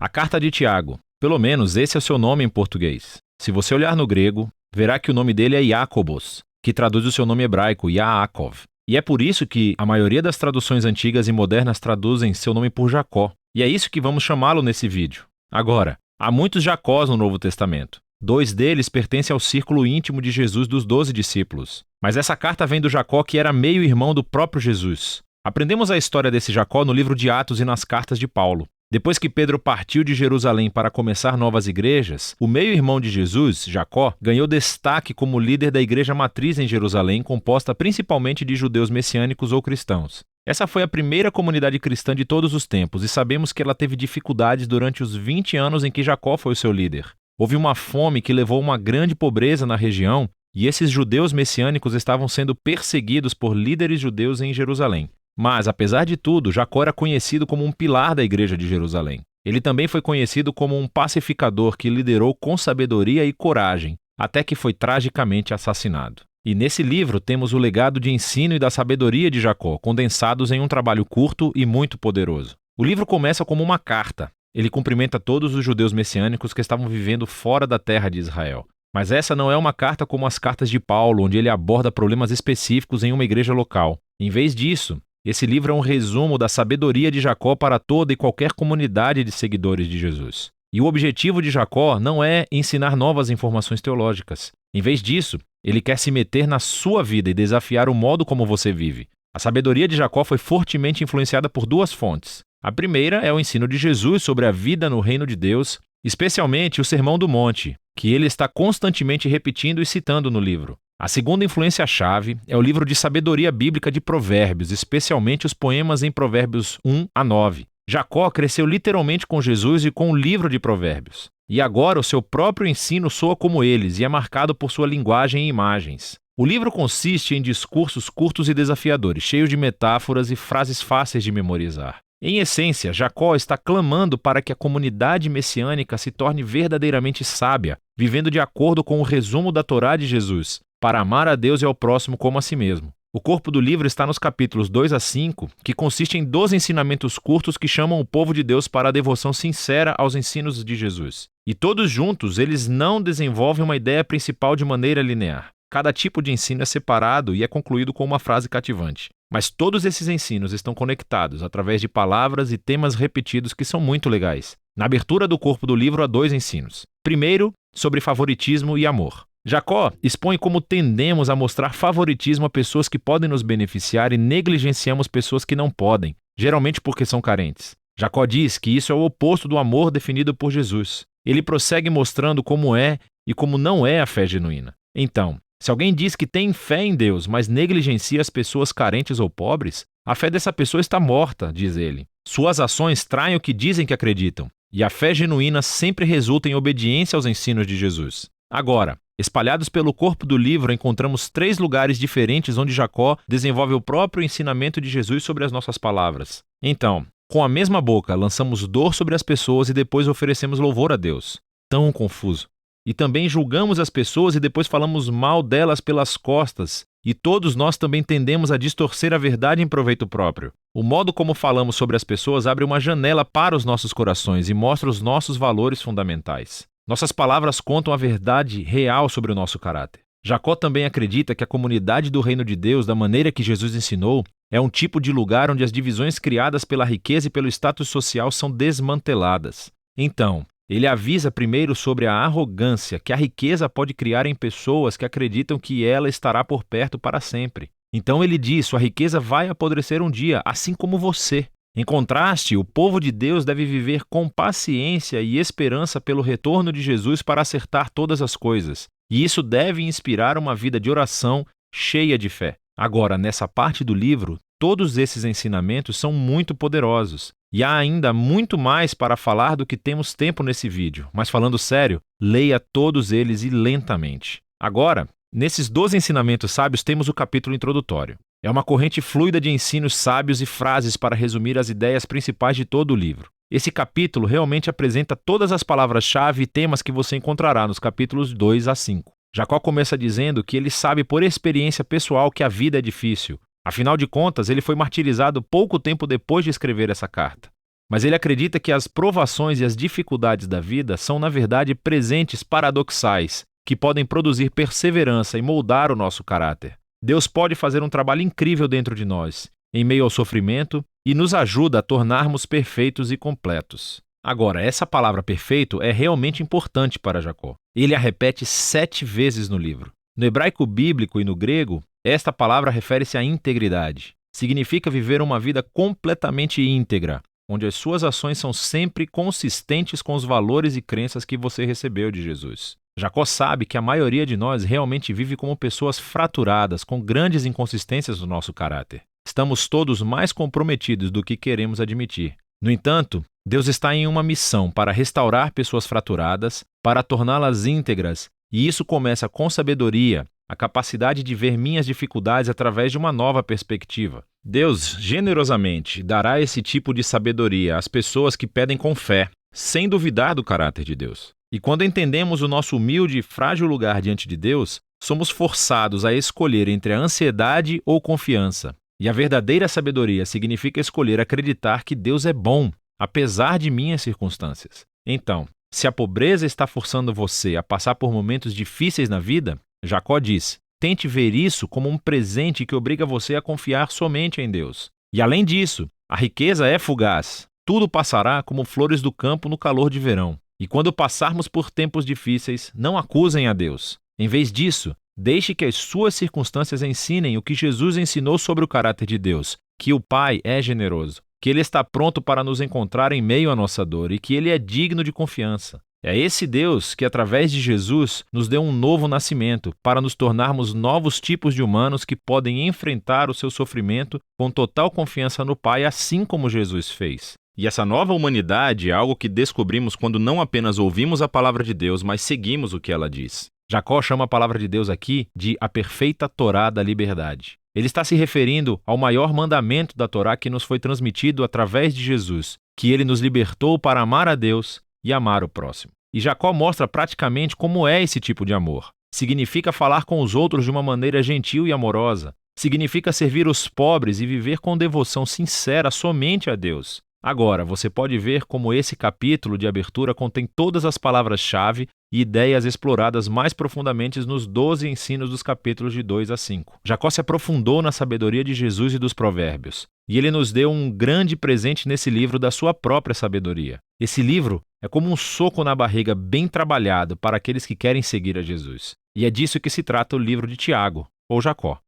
A carta de Tiago. Pelo menos esse é o seu nome em português. Se você olhar no grego, verá que o nome dele é Jacobos, que traduz o seu nome hebraico, Yaakov. E é por isso que a maioria das traduções antigas e modernas traduzem seu nome por Jacó. E é isso que vamos chamá-lo nesse vídeo. Agora, há muitos Jacós no Novo Testamento. 2 deles pertencem ao círculo íntimo de Jesus dos 12 discípulos. Mas essa carta vem do Jacó que era meio-irmão do próprio Jesus. Aprendemos a história desse Jacó no livro de Atos e nas cartas de Paulo. Depois que Pedro partiu de Jerusalém para começar novas igrejas, o meio-irmão de Jesus, Jacó, ganhou destaque como líder da igreja matriz em Jerusalém, composta principalmente de judeus messiânicos ou cristãos. Essa foi a primeira comunidade cristã de todos os tempos e sabemos que ela teve dificuldades durante os 20 anos em que Jacó foi o seu líder. Houve uma fome que levou a uma grande pobreza na região e esses judeus messiânicos estavam sendo perseguidos por líderes judeus em Jerusalém. Mas, apesar de tudo, Jacó era conhecido como um pilar da igreja de Jerusalém. Ele também foi conhecido como um pacificador que liderou com sabedoria e coragem, até que foi tragicamente assassinado. E nesse livro temos o legado de ensino e da sabedoria de Jacó, condensados em um trabalho curto e muito poderoso. O livro começa como uma carta. Ele cumprimenta todos os judeus messiânicos que estavam vivendo fora da terra de Israel. Mas essa não é uma carta como as cartas de Paulo, onde ele aborda problemas específicos em uma igreja local. Em vez disso, esse livro é um resumo da sabedoria de Jacó para toda e qualquer comunidade de seguidores de Jesus. E o objetivo de Jacó não é ensinar novas informações teológicas. Em vez disso, ele quer se meter na sua vida e desafiar o modo como você vive. A sabedoria de Jacó foi fortemente influenciada por 2 fontes. A primeira é o ensino de Jesus sobre a vida no reino de Deus, especialmente o Sermão do Monte, que ele está constantemente repetindo e citando no livro. A segunda influência-chave é o livro de sabedoria bíblica de Provérbios, especialmente os poemas em Provérbios 1 a 9. Jacó cresceu literalmente com Jesus e com o livro de Provérbios. E agora o seu próprio ensino soa como eles e é marcado por sua linguagem e imagens. O livro consiste em discursos curtos e desafiadores, cheios de metáforas e frases fáceis de memorizar. Em essência, Jacó está clamando para que a comunidade messiânica se torne verdadeiramente sábia, vivendo de acordo com o resumo da Torá de Jesus, para amar a Deus e ao próximo como a si mesmo. O corpo do livro está nos capítulos 2 a 5, que consiste em 12 ensinamentos curtos que chamam o povo de Deus para a devoção sincera aos ensinos de Jesus. E todos juntos, eles não desenvolvem uma ideia principal de maneira linear. Cada tipo de ensino é separado e é concluído com uma frase cativante. Mas todos esses ensinos estão conectados através de palavras e temas repetidos que são muito legais. Na abertura do corpo do livro há 2 ensinos. Primeiro, sobre favoritismo e amor. Jacó expõe como tendemos a mostrar favoritismo a pessoas que podem nos beneficiar e negligenciamos pessoas que não podem, geralmente porque são carentes. Jacó diz que isso é o oposto do amor definido por Jesus. Ele prossegue mostrando como é e como não é a fé genuína. Então, se alguém diz que tem fé em Deus, mas negligencia as pessoas carentes ou pobres, a fé dessa pessoa está morta, diz ele. Suas ações traem o que dizem que acreditam, e a fé genuína sempre resulta em obediência aos ensinos de Jesus. Agora, espalhados pelo corpo do livro, encontramos 3 lugares diferentes onde Jacó desenvolve o próprio ensinamento de Jesus sobre as nossas palavras. Então, com a mesma boca, lançamos dor sobre as pessoas e depois oferecemos louvor a Deus. Tão confuso. E também julgamos as pessoas e depois falamos mal delas pelas costas. E todos nós também tendemos a distorcer a verdade em proveito próprio. O modo como falamos sobre as pessoas abre uma janela para os nossos corações e mostra os nossos valores fundamentais. Nossas palavras contam a verdade real sobre o nosso caráter. Jacó também acredita que a comunidade do reino de Deus, da maneira que Jesus ensinou, é um tipo de lugar onde as divisões criadas pela riqueza e pelo status social são desmanteladas. Então, ele avisa primeiro sobre a arrogância que a riqueza pode criar em pessoas que acreditam que ela estará por perto para sempre. Então ele diz: sua riqueza vai apodrecer um dia, assim como você. Em contraste, o povo de Deus deve viver com paciência e esperança pelo retorno de Jesus para acertar todas as coisas. E isso deve inspirar uma vida de oração cheia de fé. Agora, nessa parte do livro, todos esses ensinamentos são muito poderosos. E há ainda muito mais para falar do que temos tempo nesse vídeo. Mas falando sério, leia todos eles e lentamente. Agora, nesses 12 ensinamentos sábios temos o capítulo introdutório. É uma corrente fluida de ensinos sábios e frases para resumir as ideias principais de todo o livro. Esse capítulo realmente apresenta todas as palavras-chave e temas que você encontrará nos capítulos 2 a 5. Jacó começa dizendo que ele sabe por experiência pessoal que a vida é difícil. Afinal de contas, ele foi martirizado pouco tempo depois de escrever essa carta. Mas ele acredita que as provações e as dificuldades da vida são, na verdade, presentes paradoxais, que podem produzir perseverança e moldar o nosso caráter. Deus pode fazer um trabalho incrível dentro de nós, em meio ao sofrimento, e nos ajuda a tornarmos perfeitos e completos. Agora, essa palavra perfeito é realmente importante para Jacó. Ele a repete 7 vezes no livro. No hebraico bíblico e no grego, esta palavra refere-se à integridade. Significa viver uma vida completamente íntegra, onde as suas ações são sempre consistentes com os valores e crenças que você recebeu de Jesus. Jacó sabe que a maioria de nós realmente vive como pessoas fraturadas, com grandes inconsistências no nosso caráter. Estamos todos mais comprometidos do que queremos admitir. No entanto, Deus está em uma missão para restaurar pessoas fraturadas, para torná-las íntegras, e isso começa com sabedoria, a capacidade de ver minhas dificuldades através de uma nova perspectiva. Deus, generosamente, dará esse tipo de sabedoria às pessoas que pedem com fé, sem duvidar do caráter de Deus. E quando entendemos o nosso humilde e frágil lugar diante de Deus, somos forçados a escolher entre a ansiedade ou confiança. E a verdadeira sabedoria significa escolher acreditar que Deus é bom, apesar de minhas circunstâncias. Então, se a pobreza está forçando você a passar por momentos difíceis na vida, Jacó diz: tente ver isso como um presente que obriga você a confiar somente em Deus. E além disso, a riqueza é fugaz. Tudo passará como flores do campo no calor de verão. E quando passarmos por tempos difíceis, não acusem a Deus. Em vez disso, deixe que as suas circunstâncias ensinem o que Jesus ensinou sobre o caráter de Deus, que o Pai é generoso, que Ele está pronto para nos encontrar em meio à nossa dor e que Ele é digno de confiança. É esse Deus que, através de Jesus, nos deu um novo nascimento para nos tornarmos novos tipos de humanos que podem enfrentar o seu sofrimento com total confiança no Pai, assim como Jesus fez. E essa nova humanidade é algo que descobrimos quando não apenas ouvimos a palavra de Deus, mas seguimos o que ela diz. Jacó chama a palavra de Deus aqui de a perfeita Torá da liberdade. Ele está se referindo ao maior mandamento da Torá que nos foi transmitido através de Jesus, que ele nos libertou para amar a Deus e amar o próximo. E Jacó mostra praticamente como é esse tipo de amor. Significa falar com os outros de uma maneira gentil e amorosa. Significa servir os pobres e viver com devoção sincera somente a Deus. Agora, você pode ver como esse capítulo de abertura contém todas as palavras-chave e ideias exploradas mais profundamente nos 12 ensinos dos capítulos de 2 a 5. Jacó se aprofundou na sabedoria de Jesus e dos provérbios, e ele nos deu um grande presente nesse livro da sua própria sabedoria. Esse livro é como um soco na barriga bem trabalhado para aqueles que querem seguir a Jesus. E é disso que se trata o livro de Tiago, ou Jacó.